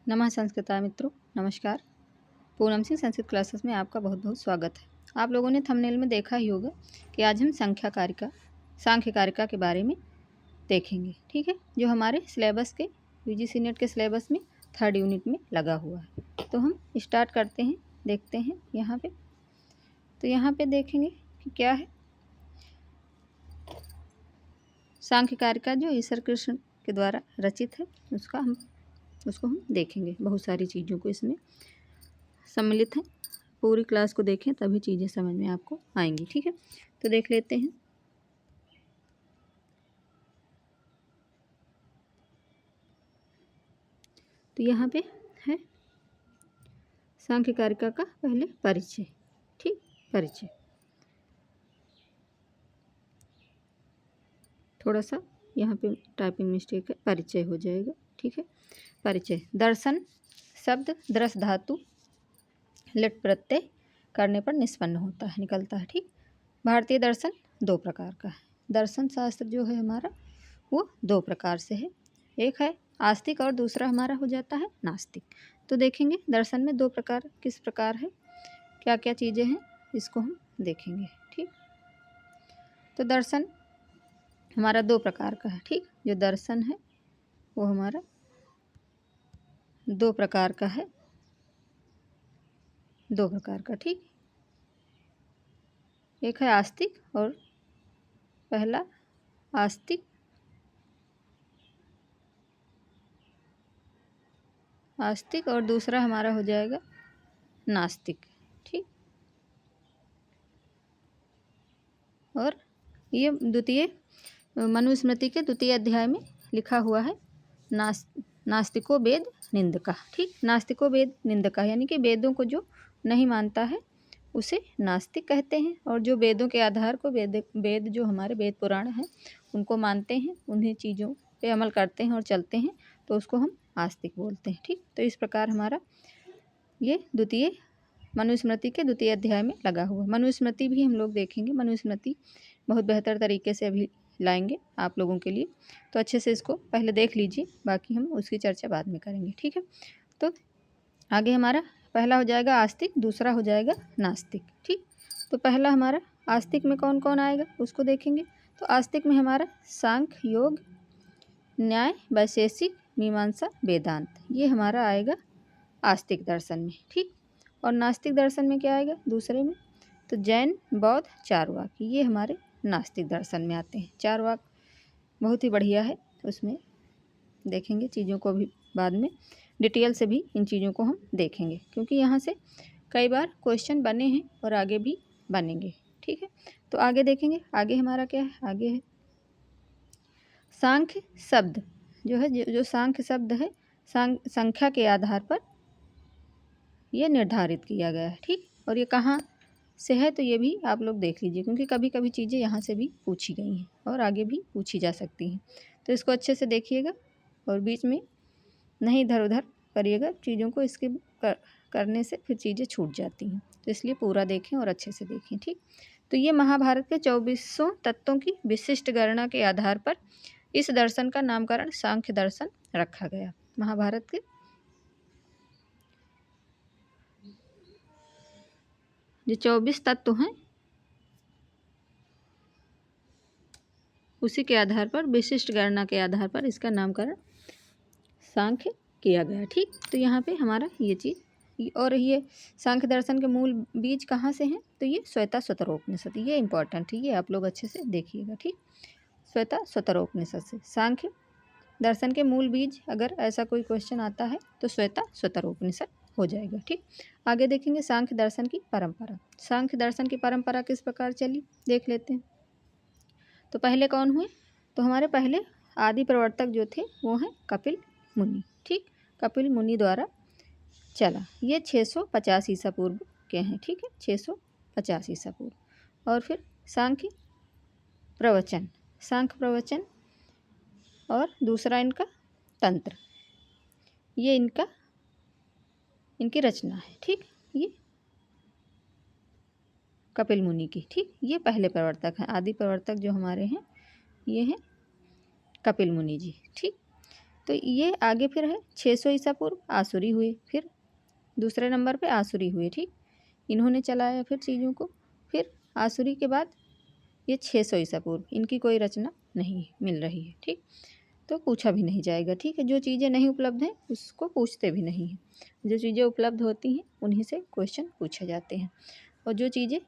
नमः संस्कृता मित्रों, नमस्कार। पूनम सिंह संस्कृत क्लासेस में आपका बहुत बहुत स्वागत है। आप लोगों ने थंबनेल में देखा ही होगा कि आज हम सांख्य कारिका के बारे में देखेंगे। ठीक है, जो हमारे सिलेबस के यूजीसी नेट के सिलेबस में 3rd यूनिट में लगा हुआ है। तो हम स्टार्ट करते हैं, देखते हैं यहाँ पे। तो यहाँ पे देखेंगे कि क्या है सांख्य कारिका, जो ईश्वर कृष्ण के द्वारा रचित है, उसको हम देखेंगे। बहुत सारी चीज़ों को इसमें सम्मिलित है। पूरी क्लास को देखें तभी चीज़ें समझ में आपको आएंगी। ठीक है, तो देख लेते हैं। तो यहाँ पे है सांख्य कारिका का पहले परिचय। ठीक, परिचय थोड़ा सा यहाँ पे टाइपिंग मिस्टेक है, परिचय हो जाएगा। ठीक है, परिचय। दर्शन शब्द दृश धातु लिट प्रत्यय करने पर निष्पन्न होता है, निकलता है। ठीक, भारतीय दर्शन 2 प्रकार का है। दर्शन शास्त्र जो है हमारा वो 2 प्रकार से है। एक है आस्तिक और दूसरा हमारा हो जाता है नास्तिक। तो देखेंगे दर्शन में 2 प्रकार किस प्रकार है, क्या क्या चीज़ें हैं, इसको हम देखेंगे। ठीक, तो दर्शन हमारा 2 प्रकार का है। ठीक, जो दर्शन है वो हमारा 2 प्रकार का है, 2 प्रकार का। ठीक, एक है आस्तिक और पहला आस्तिक, आस्तिक और दूसरा हमारा हो जाएगा नास्तिक। ठीक, और ये द्वितीय मनुस्मृति के द्वितीय अध्याय में लिखा हुआ है, नास्तिको वेद निंदका। ठीक, नास्तिको वेद निंदका यानी कि वेदों को जो नहीं मानता है उसे नास्तिक कहते हैं, और जो वेदों के आधार को वेद जो हमारे वेद पुराण हैं उनको मानते हैं, उन्हीं चीज़ों पे अमल करते हैं और चलते हैं, तो उसको हम आस्तिक बोलते हैं। ठीक, तो इस प्रकार हमारा ये द्वितीय मनुस्मृति के द्वितीय अध्याय में लगा हुआ है। मनुस्मृति भी हम लोग देखेंगे। मनुस्मृति बहुत बेहतर तरीके से अभी लाएंगे आप लोगों के लिए, तो अच्छे से इसको पहले देख लीजिए, बाकी हम उसकी चर्चा बाद में करेंगे। ठीक है, तो आगे हमारा पहला हो जाएगा आस्तिक, दूसरा हो जाएगा नास्तिक। ठीक, तो पहला हमारा आस्तिक में कौन कौन आएगा उसको देखेंगे। तो आस्तिक में हमारा सांख्य, योग, न्याय, वैशेषिक, मीमांसा, वेदांत, ये हमारा आएगा आस्तिक दर्शन में। ठीक, और नास्तिक दर्शन में क्या आएगा दूसरे में, तो जैन, बौद्ध, चारवाक, ये हमारे नास्तिक दर्शन में आते हैं। चारवाक बहुत ही बढ़िया है, उसमें देखेंगे चीज़ों को भी बाद में डिटेल से भी इन चीज़ों को हम देखेंगे, क्योंकि यहाँ से कई बार क्वेश्चन बने हैं और आगे भी बनेंगे। ठीक है, तो आगे देखेंगे। आगे हमारा क्या है, आगे है सांख्य शब्द, जो है जो सांख्य शब्द है संख्या के आधार पर ये निर्धारित किया गया है। ठीक, और ये कहाँ से है तो ये भी आप लोग देख लीजिए, क्योंकि कभी कभी चीज़ें यहाँ से भी पूछी गई हैं और आगे भी पूछी जा सकती हैं, तो इसको अच्छे से देखिएगा और बीच में नहीं इधर उधर करिएगा चीज़ों को, इसके करने से फिर चीज़ें छूट जाती हैं, तो इसलिए पूरा देखें और अच्छे से देखें। ठीक, तो ये महाभारत के 2400 तत्वों की विशिष्ट गणना के आधार पर इस दर्शन का नामकरण सांख्य दर्शन रखा गया। महाभारत के जो 24 तत्व हैं उसी के आधार पर, विशिष्ट गणना के आधार पर इसका नामकरण सांख्य किया गया। ठीक, तो यहाँ पे हमारा ये चीज़, और ये सांख्य दर्शन के मूल बीज कहाँ से हैं, तो ये श्वेता स्वतरोपनिषद, ये इंपॉर्टेंट है, ये आप लोग अच्छे से देखिएगा। ठीक, श्वेता स्वतरोपनिषद से सांख्य दर्शन के मूल बीज, अगर ऐसा कोई क्वेश्चन आता है तो श्वेता स्वतरोपनिषद हो जाएगा। ठीक, आगे देखेंगे सांख्य दर्शन की परंपरा। सांख्य दर्शन की परंपरा किस प्रकार चली देख लेते हैं। तो पहले कौन हुए, तो हमारे पहले आदि प्रवर्तक जो थे वो हैं कपिल मुनि। ठीक, कपिल मुनि द्वारा चला, ये 650 ईसा पूर्व के हैं। ठीक है, 650 ईसा पूर्व। और फिर सांख्य प्रवचन और दूसरा इनका तंत्र, ये इनकी रचना है। ठीक, ये कपिल मुनि की। ठीक, ये पहले प्रवर्तक हैं, आदि प्रवर्तक जो हमारे हैं ये हैं कपिल मुनि जी। ठीक, तो ये आगे फिर है 600 ईसा पूर्व आसुरी हुए, फिर दूसरे नंबर पे आसुरी हुए। ठीक, इन्होंने चलाया फिर चीज़ों को। फिर आसुरी के बाद ये 600 ईसा पूर्व, इनकी कोई रचना नहीं मिल रही है। ठीक, तो पूछा भी नहीं जाएगा। ठीक है, जो चीज़ें नहीं उपलब्ध हैं उसको पूछते भी नहीं हैं। जो चीज़ें उपलब्ध होती हैं उन्हीं से क्वेश्चन पूछे जाते हैं, और जो चीज़ें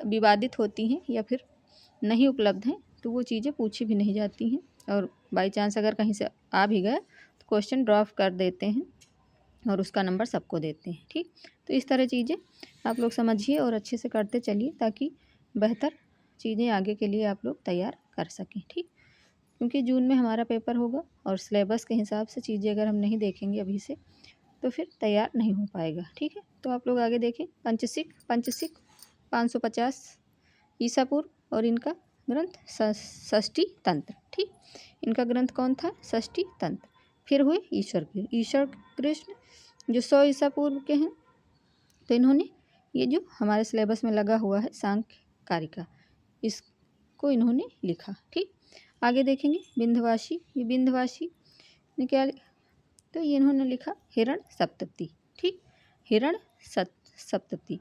विवादित होती हैं या फिर नहीं उपलब्ध हैं तो वो चीज़ें पूछी भी नहीं जाती हैं, और बाई चांस अगर कहीं से आ भी गया तो क्वेश्चन ड्रॉप कर देते हैं और उसका नंबर सबको देते हैं। ठीक, तो इस तरह चीज़ें आप लोग समझिए और अच्छे से करते चलिए, ताकि बेहतर चीज़ें आगे के लिए आप लोग तैयार कर सकें। ठीक, क्योंकि जून में हमारा पेपर होगा और सिलेबस के हिसाब से चीज़ें अगर हम नहीं देखेंगे अभी से तो फिर तैयार नहीं हो पाएगा। ठीक है, तो आप लोग आगे देखें। पंचसिक 550 ईसा पूर्व और इनका ग्रंथ षष्ठी तंत्र। ठीक, इनका ग्रंथ कौन था? षष्ठी तंत्र। फिर हुए ईश्वर कृष्ण जो 100 ईसा पूर्व के हैं, तो इन्होंने ये जो हमारे सिलेबस में लगा हुआ है सांख्य कारिका, इसको इन्होंने लिखा। ठीक, आगे देखेंगे विंध्यवासी। ये विंध्यवासी ने क्या, तो ये इन्होंने लिखा हिरण सप्तती। ठीक, हिरण सप्तती,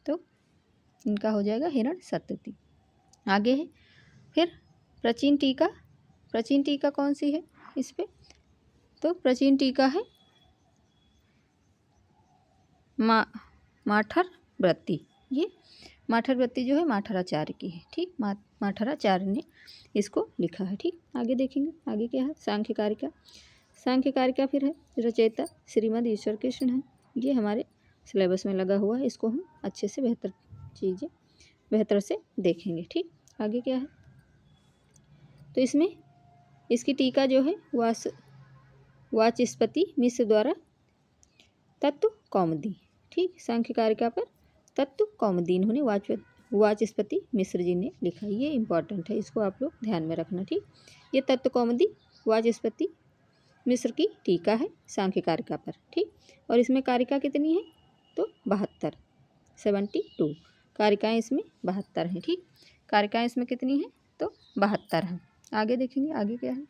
तो इनका हो जाएगा हिरण सप्तती। आगे है फिर प्राचीन टीका। प्राचीन टीका कौन सी है इस पे? तो प्राचीन टीका है माठर वृत्ति। ये माठर वृत्ति जो है माठराचार्य की है। ठीक, माठराचार्य ने इसको लिखा है। ठीक, आगे देखेंगे आगे क्या है। सांख्य कारिका। सांख्य कारिका फिर है रचयिता श्रीमद ईश्वर कृष्ण है। ये हमारे सिलेबस में लगा हुआ है, इसको हम अच्छे से बेहतर से देखेंगे। ठीक, आगे क्या है, तो इसमें इसकी टीका जो है वाचस्पति मिश्र द्वारा तत्व कौमुदी। ठीक, सांख्य कारिका पर तत्व कौमुदी इन्होंने वाचस्पति मिश्र जी ने लिखा। ये इंपॉर्टेंट है, इसको आप लोग ध्यान में रखना। ठीक, ये तत्व कौमुदी वाचस्पति मिश्र की टीका है सांख्य कारिका पर। ठीक, और इसमें कारिका कितनी है? तो 72 कारिकाएँ इसमें 72 हैं। ठीक, कारिकाएँ इसमें कितनी हैं? तो 72 हैं। आगे देखेंगे आगे क्या है।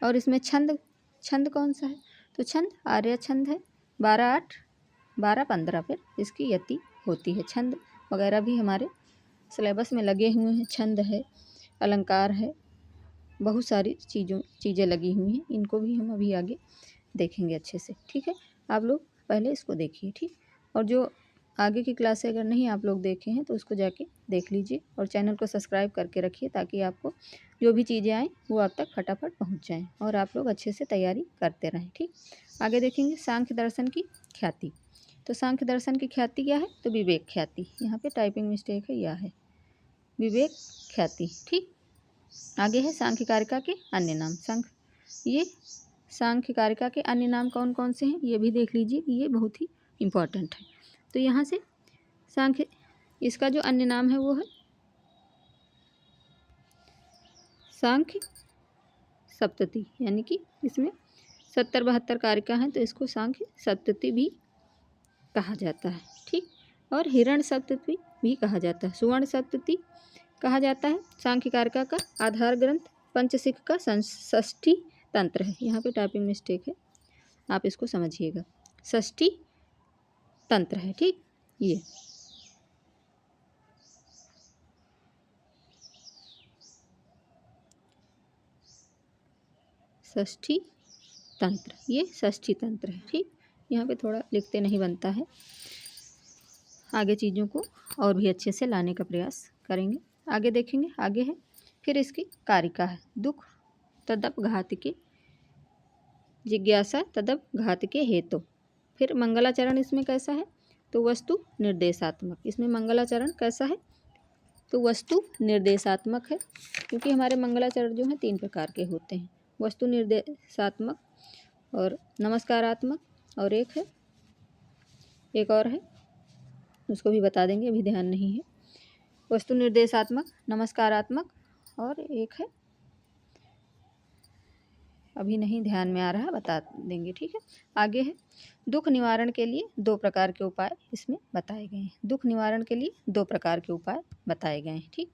और इसमें छंद कौन सा है? तो छंद आर्य छंद है। 12-8 12-15 पर इसकी यति होती है। छंद वगैरह भी हमारे सिलेबस में लगे हुए हैं। छंद है, अलंकार है, बहुत सारी चीज़ें लगी हुई हैं। इनको भी हम अभी आगे देखेंगे अच्छे से। ठीक है, आप लोग पहले इसको देखिए। ठीक, और जो आगे की क्लासें अगर नहीं आप लोग देखे हैं तो उसको जाके देख लीजिए, और चैनल को सब्सक्राइब करके रखिए, ताकि आपको जो भी चीज़ें आएँ वो आप तक फटाफट पहुंच जाएं और आप लोग अच्छे से तैयारी करते रहें। ठीक, आगे देखेंगे सांख्य दर्शन की ख्याति। तो सांख्य दर्शन की ख्याति क्या है? तो विवेक ख्याति। यहाँ पे टाइपिंग मिस्टेक है, यह है विवेक ख्याति। ठीक, आगे है सांख्य कारिका के अन्य नाम। ये सांख्य कारिका के अन्य नाम कौन कौन से हैं ये भी देख लीजिए, ये बहुत ही इम्पोर्टेंट है। तो यहाँ से सांख्य, इसका जो अन्य नाम है वो है सांख्य सप्तती, यानी कि इसमें 70-72 कारिका हैं, तो इसको सांख्य सप्तती भी कहा जाता है। ठीक, और हिरण सप्तती भी कहा जाता है, सुवर्ण सप्तती कहा जाता है। सांख्य कारिका का आधार ग्रंथ पंचसिक का षष्ठी तंत्र है। यहाँ पे टाइपिंग मिस्टेक है, आप इसको समझिएगा। षष्ठी तंत्र है। ठीक, ये षष्ठी तंत्र, ये षष्ठी तंत्र है। ठीक, यहाँ पे थोड़ा लिखते नहीं बनता है, आगे चीज़ों को और भी अच्छे से लाने का प्रयास करेंगे। आगे देखेंगे आगे है फिर इसकी कारिका है दुख तदप घात के जिज्ञासा तदप घात के हेतु। फिर मंगलाचरण इसमें कैसा है? तो वस्तु निर्देशात्मक। इसमें मंगलाचरण कैसा है? तो वस्तु निर्देशात्मक है, क्योंकि हमारे मंगलाचरण जो हैं 3 प्रकार के होते हैं, वस्तु निर्देशात्मक और नमस्कारात्मक, और एक और है, उसको भी बता देंगे, अभी ध्यान नहीं है। वस्तु निर्देशात्मक, नमस्कारात्मक, और एक है अभी नहीं ध्यान में आ रहा, बता देंगे। ठीक है, आगे है दुख निवारण के लिए 2 प्रकार के उपाय इसमें बताए गए हैं। दुख निवारण के लिए 2 प्रकार के उपाय बताए गए हैं। ठीक,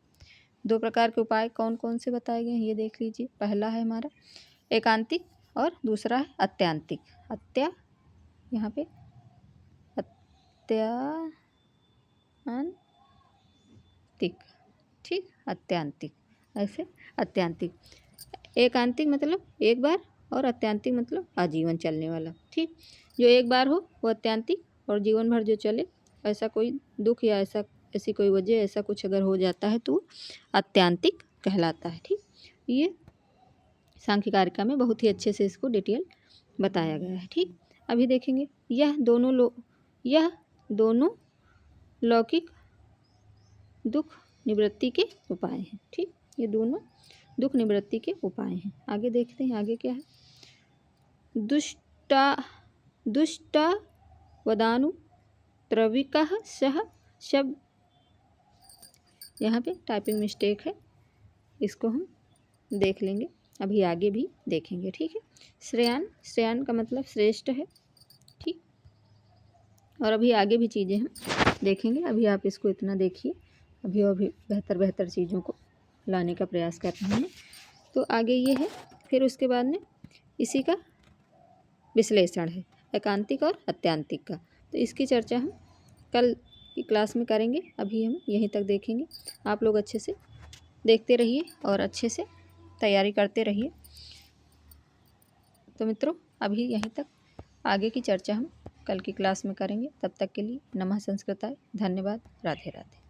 2 प्रकार के उपाय कौन कौन से बताए गए हैं ये देख लीजिए। पहला है हमारा एकांतिक और दूसरा है अत्यांतिक। यहाँ पे अत्यांतिक, ठीक, अत्यांतिक, ऐसे अत्यांतिक। एकांतिक मतलब एक बार और अत्यांतिक मतलब आजीवन चलने वाला, ठीक। जो एक बार हो वो अत्यांतिक, और जीवन भर जो चले, ऐसा कोई दुख या ऐसी कोई वजह, ऐसा कुछ अगर हो जाता है तो अत्यांतिक कहलाता है, ठीक। ये सांख्य कारिका में बहुत ही अच्छे से इसको डिटेल बताया गया है, ठीक। अभी देखेंगे यह दोनों लौकिक दुख निवृत्ति के उपाय हैं, ठीक। ये दोनों दुख निवृत्ति के उपाय हैं। आगे देखते हैं, आगे क्या है। दुष्टावदानुत्रविकः सह शब्द, यहाँ पे टाइपिंग मिस्टेक है, इसको हम देख लेंगे, अभी आगे भी देखेंगे, ठीक है। श्रेयान का मतलब श्रेष्ठ है, ठीक। और अभी आगे भी चीज़ें हम देखेंगे, अभी आप इसको इतना देखिए, अभी और भी बेहतर चीज़ों को लाने का प्रयास कर रहे हैं। तो आगे ये है, फिर उसके बाद में इसी का विश्लेषण है एकांतिक और अत्यांतिक का। तो इसकी चर्चा हम कल की क्लास में करेंगे, अभी हम यहीं तक देखेंगे। आप लोग अच्छे से देखते रहिए और अच्छे से तैयारी करते रहिए। तो मित्रों, अभी यहीं तक, आगे की चर्चा हम कल की क्लास में करेंगे। तब तक के लिए नमः संस्कृताय, धन्यवाद, राधे राधे।